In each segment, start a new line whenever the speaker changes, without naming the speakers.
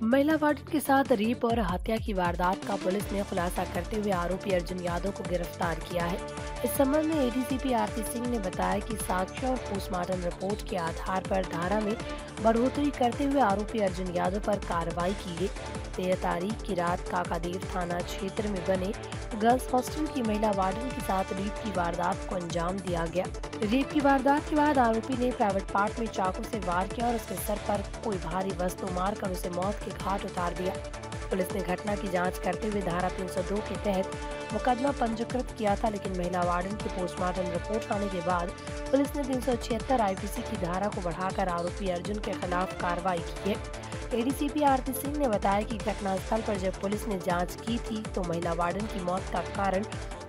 महिला वार्डन के साथ रेप और हत्या की वारदात का पुलिस ने खुलासा करते हुए आरोपी अर्जुन यादव को गिरफ्तार किया है। इस संबंध में एडीसीपी आरती सिंह ने बताया कि साक्ष्य और पोस्टमार्टम रिपोर्ट के आधार पर धारा में बढ़ोतरी करते हुए आरोपी अर्जुन यादव पर कार्रवाई की गई। 13 तारीख की रात काकादेव थाना क्षेत्र में बने गर्ल्स हॉस्टल की महिला वार्डन के साथ रेप की वारदात को अंजाम दिया गया। रेप की वारदात के बाद आरोपी ने प्राइवेट पार्ट में चाकू से वार किया और उसके सर पर कोई भारी वस्तु मारकर उसे मौत के घाट उतार दिया। पुलिस ने घटना की जांच करते हुए धारा 302 के तहत मुकदमा पंजीकृत किया था, लेकिन महिला वार्डन की पोस्टमार्टम रिपोर्ट आने के बाद पुलिस ने 376 आईपीसी की धारा को बढ़ाकर आरोपी अर्जुन के खिलाफ कार्रवाई की है। एडीसीपी आरती सिंह ने बताया कि घटनास्थल पर जब पुलिस ने जांच की थी तो महिला वार्डन की मौत का कारण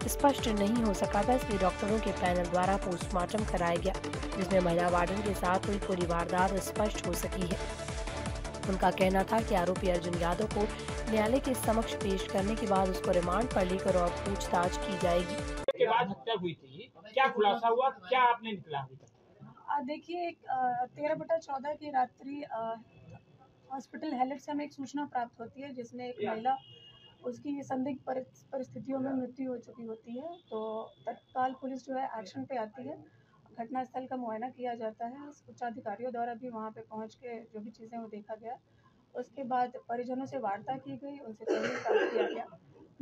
स्पष्ट नहीं हो सका था, इसलिए डॉक्टरों के पैनल द्वारा पोस्टमार्टम कराया गया, जिसमें महिला वार्डन के साथ हुई पूरी वारदात स्पष्ट हो सकी है। उनका कहना था कि आरोपी अर्जुन यादव को न्यायालय के समक्ष पेश करने के बाद उसको रिमांड पर लेकर और पूछताछ की जाएगी।
के बाद हत्या हुई थी, क्या खुलासा हुआ, क्या आपने निकला अभी तक?
देखिए 13/14 की रात्रि हॉस्पिटल हैलेट से हमें एक सूचना प्राप्त होती है जिसमें एक महिला उसकी संदिग्ध परिस्थितियों में मृत्यु हो चुकी होती है। तो तत्काल पुलिस जो है एक्शन पे आती है, घटनास्थल का मुआयना किया जाता है, उच्च अधिकारियों द्वारा भी वहाँ पे पहुँच के जो भी चीज़ें वो देखा गया। उसके बाद परिजनों से वार्ता की गई, उनसे तहरीर प्राप्त किया गया।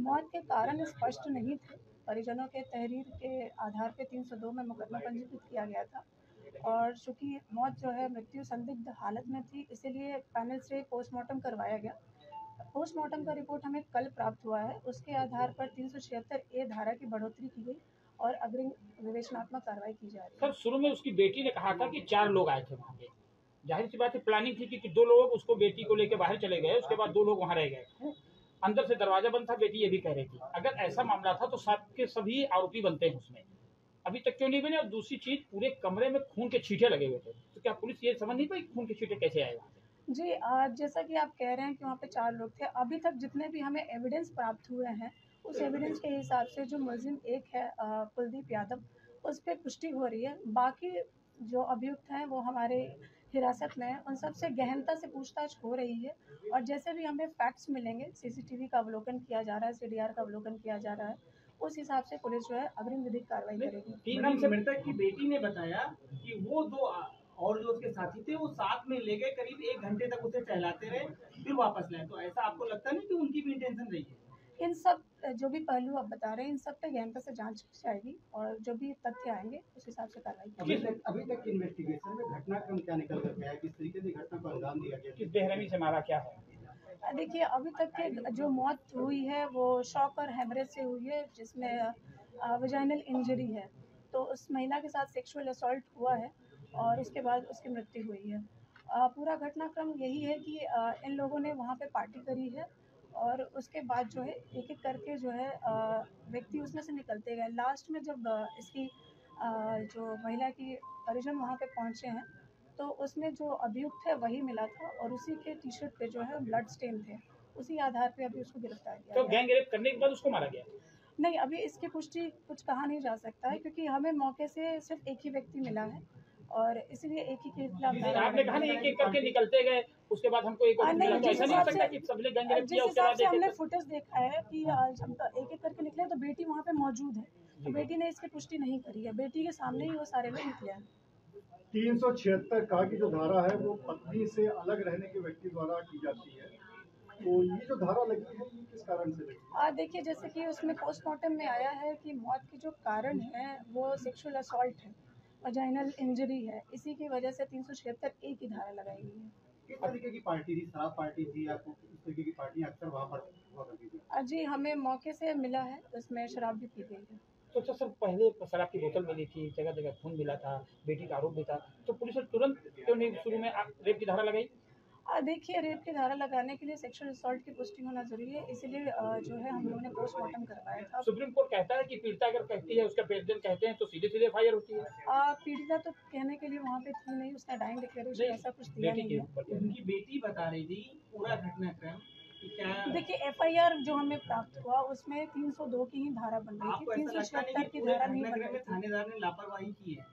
मौत के कारण स्पष्ट नहीं थे। परिजनों के तहरीर के आधार पे 302 में मुकदमा पंजीकृत किया गया था और चूँकि मौत जो है मृत्यु संदिग्ध हालत में थी, इसीलिए पैनल से पोस्टमार्टम करवाया गया। पोस्टमार्टम का रिपोर्ट हमें कल प्राप्त हुआ है। उसके आधार पर 376 ए धारा की बढ़ोतरी की गई और अग्रिम विवेचनात्मक कार्रवाई की जा रही है।
सर, शुरू में उसकी बेटी ने कहा था कि 4 लोग आए थे वहाँ पे। जाहिर सी बात है, प्लानिंग थी कि 2 लोग उसको बेटी को लेकर बाहर चले गए, उसके बाद 2 लोग वहाँ रह गए। अंदर से दरवाजा बंद था, बेटी ये भी कह रही थी। अगर ऐसा मामला था तो सबके सभी आरोपी बनते हैं उसमें, अभी तक क्यों नहीं बने? और दूसरी चीज, पूरे कमरे में खून के छींटे लगे हुए थे, तो क्या पुलिस ये समझ नहीं पाई खून के छींटे कैसे आए वहाँ पे?
जी जैसा कि आप कह रहे हैं कि वहाँ पे 4 लोग थे, अभी तक जितने भी हमें एविडेंस प्राप्त हुए हैं, उस एविडेंस के हिसाब से जो मुलजिम एक है कुलदीप यादव, उस पे पुष्टि हो रही है। बाकी जो अभियुक्त हैं वो हमारे हिरासत में हैं, उन सब से गहनता से पूछताछ हो रही है और जैसे भी हमें फैक्ट्स मिलेंगे, सीसीटीवी का अवलोकन किया जा रहा है, सीडीआर का अवलोकन किया जा रहा है, उस हिसाब से पुलिस जो है अग्रिम विधिक कार्रवाई करेगी।
मैडम, मृतक की बेटी ने बताया कि वो 2 और जो उसके साथी थे वो साथ में ले गए, करीब 1 घंटे तक उसे टहलाते रहे, फिर वापस लाए। तो ऐसा आपको लगता नहीं कि उनकी भी इंटेंशन रही है?
इन सब जो भी पहलू आप बता रहे हैं, इन सब पे गहनता से जांच की जाएगी और जो भी तथ्य आएंगे उस हिसाब से कार्रवाई की जाएगी।
अभी तक इन्वेस्टिगेशन में घटनाक्रम क्या निकल कर गया है, किस तरीके से घटना को अंजाम दिया गया,
किस बेरहमी से मारा, क्या है?
देखिए अभी तक के जो मौत हुई है वो शॉक और हेमरेज से हुई है, जिसमें वजाइनल इंजरी है। तो उस महिला के साथ सेक्सुअल असॉल्ट हुआ है और उसके बाद उसकी मृत्यु हुई है। पूरा घटनाक्रम यही है कि इन लोगों ने वहाँ पे पार्टी करी है और उसके बाद जो है एक-एक करके जो है व्यक्ति उसमें से निकलते गए। लास्ट में जब इसकी जो महिला की परिजन वहाँ पे पहुँचे हैं, तो उसमें जो अभियुक्त है वही मिला था और उसी के टी-शर्ट पे जो है ब्लड स्टेन थे। उसी आधार पे अभी उसको गिरफ्तार किया
तो
गया।
गैंग रेप करने के बाद उसको मारा गया?
नहीं, अभी इसकी पुष्टि कुछ कहा नहीं जा सकता है क्योंकि हमें मौके से सिर्फ एक ही व्यक्ति मिला है और इसीलिए एक ही के खिलाफ
आपने कहा ना एक-एक करके निकलते गए, उसके बाद हमको एक और मिला, तो ऐसा नहीं हो सकता कि सबने गैंग रेप किया उसके बाद
हमने फुटेज देखा है कि जब एक-एक करके निकले तो बेटी वहाँ पे मौजूद है। तो बेटी ने इसकी पुष्टि नहीं करी है। बेटी के सामने ही वो सारे लोग निकले हैं।
376 का की जो धारा है वो पत्नी से अलग रहने के व्यक्ति द्वारा की जाती है, तो ये जो धारा लगी है ये किस कारण से लगी?
देखिए जैसे कि उसमें पोस्टमार्टम में आया है कि मौत के जो कारण है वो सेक्सुअल असॉल्ट है, वजाइनल इंजरी है, इसी की वजह से 376 ए की धारा लगाई गई है।
किस तरीके की पार्टी थी, शराब पार्टी थी या इस तरीके की पार्टियां अक्सर वहाँ पर हुआ करती थी?
जी हमें मौके से मिला है, उसमें शराब भी पी गई है।
तो अच्छा सर, पहले शराब की बोतल मिली थी, जगह-जगह खून मिला था, बेटी का आरोप भी था, तो पुलिस ने तुरंत क्यों नहीं शुरू में रेप की धारा लगाई?
देखिए रेप की धारा लगाने के लिए सेक्सुअल असॉल्ट की पुष्टि होना ज़रूरी है, इसीलिए जो है हम लोगों ने पोस्टमार्टम करवाया था।
सुप्रीम कोर्ट कहता है कि पीड़िता अगर कहती है, उसका पेरेंट्स कहते हैं तो सीधे-सीधे एफआईआर होती है।
पीड़िता तो कहने के लिए वहाँ पे थी नहीं, उसने डाइंग डिक्लेरेशन ऐसा कुछ दिया नहीं है।
उनकी बेटी बता रही थी पूरा घटनाक्रम कि क्या।
देखिए एफआईआर जो हमें प्राप्त हुआ उसमें 302 की ही धारा बन रही थी, 376 की धारा नहीं बन रही थी।
थानेदार ने लापरवाही की है?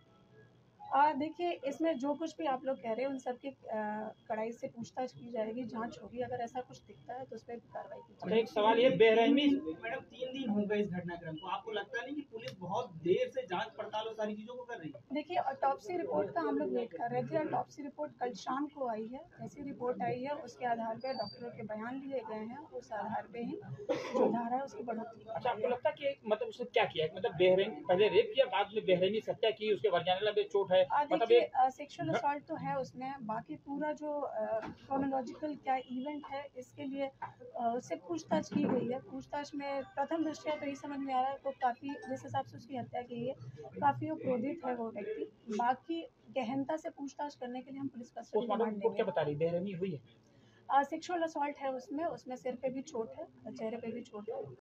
देखिए, इसमें जो कुछ भी आप लोग कह रहे हैं उन सब की कड़ाई से पूछताछ की जाएगी, जांच होगी। अगर ऐसा कुछ दिखता है तो उस पर भी कार्रवाई की
अच्छा,
जाएगी।
एक सवाल ये बेरहमी
मैडम 3 दिन हो गए इस घटनाक्रम को, आपको लगता नहीं कि पुलिस बहुत देर से जांच पड़ताल और सारी चीजों को कर रही है?
देखिए, ऑटोप्सी रिपोर्ट का हम लोग वेट कर रहे थे। ऑटोप्सी रिपोर्ट कल शाम को आई है। जैसी रिपोर्ट आई है उसके आधार पे डॉक्टरों के बयान लिए गए हैं, उस आधार पे ही जो धारा है उसकी बढ़ोतरी की
अच्छा, आपको
गई है।
लगता है कि मतलब उसने क्या किया है? मतलब बेरहमी, पहले रेप किया, बाद में बेरहमी से हत्या की, उसके वरजाने में चोट है, मतलब
देखिए,
एक
सेक्सुअल असॉल्ट तो है उसमें, बाकी पूरा जो क्रोनोलॉजिकल क्या इवेंट है इसके लिए उससे पूछताछ की गई है। पूछताछ में प्रथम दृष्टया तो ये समझ में आ रहा है वो काफ़ी, जिस हिसाब से उसकी हत्या की है, काफ़ी वो क्रोधित है वो व्यक्ति। बाकी गहनता से पूछताछ करने के लिए हम police custody
postmortem
remand
report क्या
लेंगे।
बता रही है? बेरहमी हुई है?
सेक्सुअल असॉल्ट है उसमें, उसमें सिर पे भी चोट है, चेहरे पे भी चोट है।